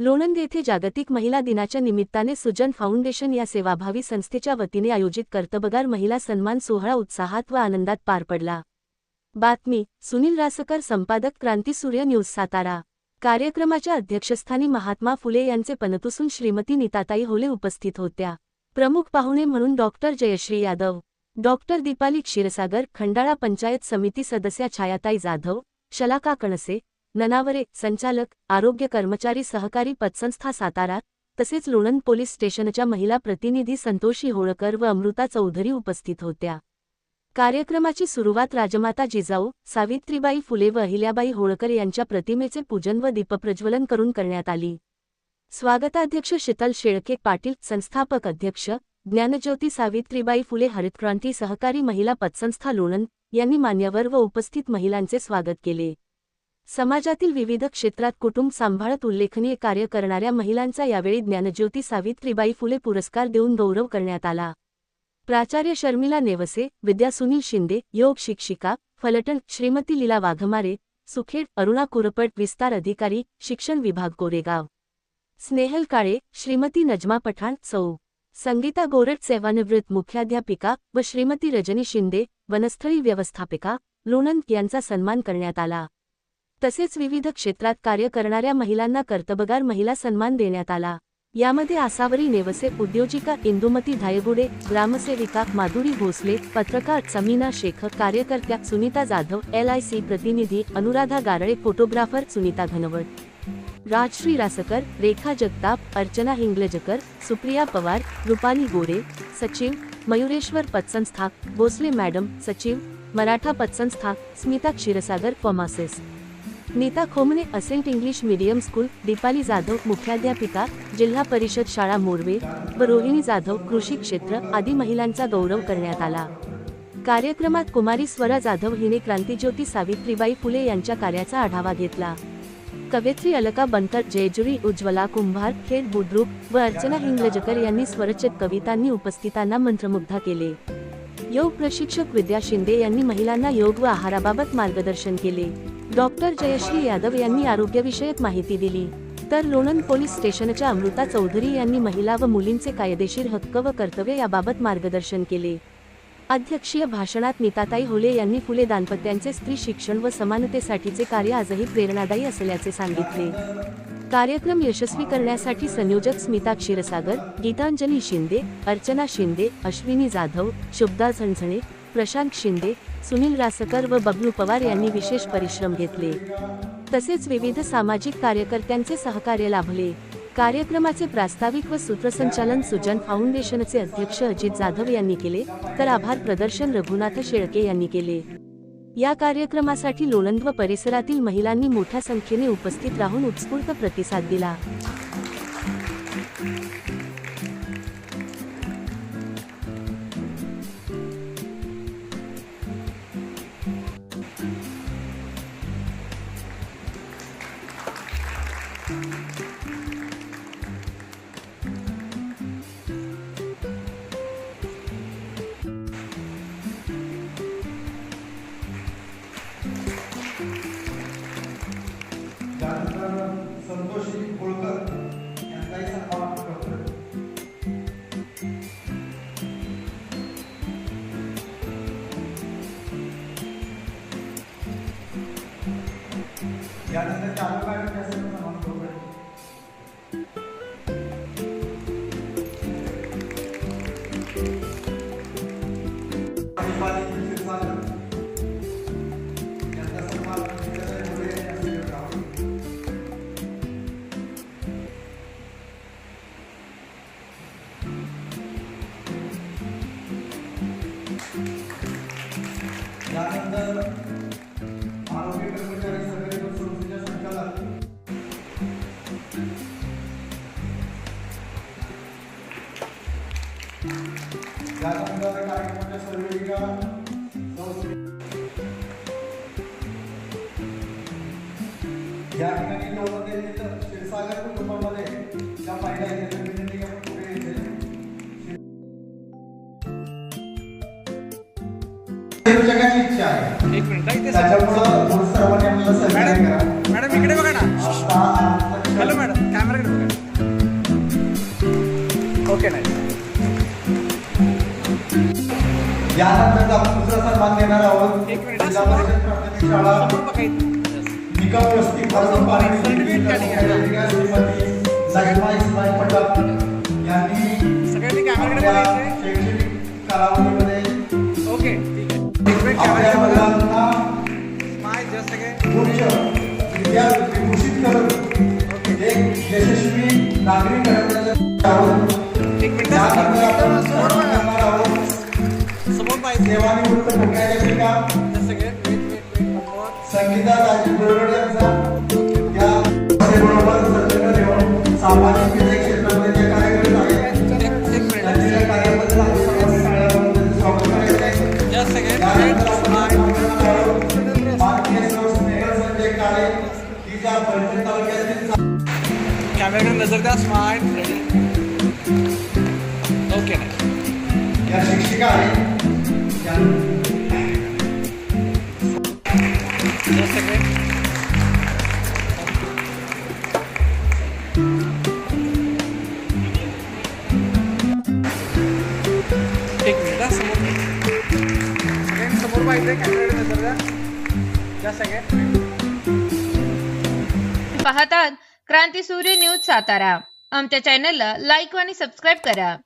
लोणंद येथे जागतिक महिला दिनाच्या निमित्ताने सुजन फाउंडेशन या सेवाभावी संस्थेच्या वतीने आयोजित कर्तबगार महिला सन्मान सोहळा उत्साहात व आनंदात पार पडला। बातमी सुनील रासकर, संपादक क्रांतीसूर्य न्यूज सातारा। कार्यक्रमाच्या अध्यक्षस्थानी महात्मा फुले यांचे पणतूसून श्रीमती नीताताई होले उपस्थित होत्या। प्रमुख पाहुणे म्हणून डॉक्टर जयश्री यादव, डॉक्टर दीपाली क्षीरसागर, खंडाळा पंचायत समिती सदस्या छायाताई जाधव, शलाका कणसे, ननावरे, संचालक, आरोग्य कर्मचारी सहकारी पतसंस्था सातारा, तसेच लोणंद पोलीस स्टेशनच्या महिला प्रतिनिधी संतोषी होळकर व अमृता चौधरी उपस्थित होत्या। कार्यक्रमाची सुरुवात राजमाता जिजाऊ, सावित्रीबाई फुले व अहिल्याबाई होळकर यांच्या प्रतिमेचे पूजन व दीपप्रज्वलन करून करण्यात आली। स्वागताध्यक्ष शीतल शेळके पाटील, संस्थापक अध्यक्ष ज्ञानज्योती सावित्रीबाई फुले हरितक्रांती सहकारी महिला पतसंस्था लोणंद यांनी मान्यवर व उपस्थित महिलांचे स्वागत केले। समाजातील विविध क्षेत्रात कुटुंब सांभाळत उल्लेखनीय कार्य करणाऱ्या महिलांचा यावेळी ज्ञानज्योती सावित्रीबाई फुले पुरस्कार देऊन गौरव करण्यात आला। प्राचार्य शर्मिला नेवसे, विद्या सुनील शिंदे, योग शिक्षिका, फलटण श्रीमती लीला वाघमारे, सुखेड अरुणा कुरपट, विस्तार अधिकारी शिक्षण विभाग कोरेगाव, स्नेहल काळे, श्रीमती नजमा पठाण, सौ संगीता गोरट सेवानिवृत्त मुख्याध्यापिका व श्रीमती रजनी शिंदे, वनस्थळी व्यवस्थापिका, लोणंद यांचा सन्मान करण्यात आला। तसेच विविध क्षेत्रात कार्य करणाऱ्या महिलांना कर्तबगार महिला सन्मान देण्यात आला। यामध्ये आसावरी नेवसे, उद्योजिका इंदुमती धायगुडे, ग्रामसेविका माधुरी भोसले, पत्रकार समीना शेख, कार्यकर्त्या सुनीता जाधव, LIC प्रतिनिधी अनुराधा गारळे, फोटोग्राफर सुनीता घनवट, राजश्री रासकर, रेखा जगताप, अर्चना हिंगलजकर, सुप्रिया पवार, रुपाली गोरे, सचिव मयुरेश्वर पतसंस्था, भोसले मॅडम, सचिव मराठा पतसंस्था, Smita Kshirsagar, pharmacist Nita Khomane, Ascent English medium school, Deepali Jadhav, मुख्याध्यापिका जिल्हा परिषद शाळा मोरवे व रोहिणी जाधव, कृषी क्षेत्र आदी महिलांचा गौरव करण्यात आला। कार्यक्रमात कुमारी स्वरा जाधव हिने क्रांतीज्योती सावित्रीबाई फुले यांच्या कार्याचा आढावा घेतला। कवयित्री अलका बनकर, जयजुरी उज्ज्वला कुंभार, खेड बुद्रुक व अर्चना हिंगलजकर यांनी स्वरचित कवितांनी उपस्थितांना मंत्रमुग्ध केले। योग प्रशिक्षक विद्या शिंदे यांनी महिलांना योग व आहाराबाबत मार्गदर्शन केले। डॉक्टर जयश्री यादव यांनी आरोग्यविषयक माहिती दिली, तर लोणंद पोलीस स्टेशनच्या अमृता चौधरी यांनी महिला व मुलींचे कायदेशीर हक्क व कर्तव्य याबाबत मार्गदर्शन केले। अध्यक्षीय भाषणात नीताताई होले यांनी फुले दाम्पत्यांचे स्त्री शिक्षण व समानतेसाठीचे कार्य आजही प्रेरणादायी असल्याचे सांगितले। कार्यक्रम यशस्वी करण्यासाठी संयोजक स्मिता क्षीरसागर, गीतांजली शिंदे, अर्चना शिंदे, अश्विनी जाधव, शुभदा झणझणे, प्रशांत शिंदे, सुनील रासकर व बबलू पवार यांनी विशेष परिश्रम घेतले। तसेच विविध सामाजिक कार्यकर्त्यांचे सहकार्य लाभले। कार्यक्रमाचे प्रास्ताविक व सूत्रसंचालन सुजन फाउंडेशनचे अध्यक्ष अजित जाधव यांनी केले, तर आभार प्रदर्शन रघुनाथ शेळके यांनी केले। या कार्यक्रमासाठी लोणंद व परिसरातील महिलांनी मोठ्या संख्येने उपस्थित राहून उत्स्फूर्त प्रतिसाद दिला। संतोषी होळकर यांचाही सन्मान करतो। यानंतर चालू कार्यक्रमासाठी सन्मान करतो। यानंतर आरोग्य कर्मचारी सहकारी संस्थेच्या संचालक यानंतर कार्यक्रमाच्या सर्वेक्षिका या ठिकाणी लोणंद येथील क्षीरसागर कुटुंबामध्ये ज्या महिला आहेत त्यांनी पुढे येते जगाची इच्छा आहे। एक मिनिट त्याच्यामुळे सर्वांनी आपल्याला सहकार्य करा। मॅडम इकडे बघा ना। आता हॅलो मॅडम, कॅमेराकडे प्राथमिक शाळा निकम वस्ती फार्म पाणी श्रीमती लग्मा इस्माईल पठाण यांनी आपल्या शैक्षणिक कालावधीमध्ये आपल्या मुलांना उच्च विद्यार्थी घोषित करून एक यशस्वी नागरिक घडवण्याच्या त्यानंतर आपण करणार आहोत सेवानिवृत्त मुख्याध्यापिका संगीता राजू बोरडे यांचा या सेवेबरोबर संलग्न ठेवून सामाजिक विषय क्षेत्रामध्ये जे कार्य करत आहेत त्यांच्या कार्याबद्दल आपण सर्वांनी सगळ्यांना स्वागत करायचं आहे. त्यानंतर आपण माननीय सौ स्नेहल संजय काळे ही ज्या फलटण तालुक्यातील कॅमेराकडे नजर द्या. Smart ready. ओके या शिक्षिका आहेत जस्ट सेकंड. एक मिनिट समोर सेकंड समोर पाहिजे. कॅमेराकडे नजर द्या. Just second. पाहतात क्रांती सूर्य न्यूज सातारा. आमच्या चॅनलला लाईक आणि सबस्क्राईब करा.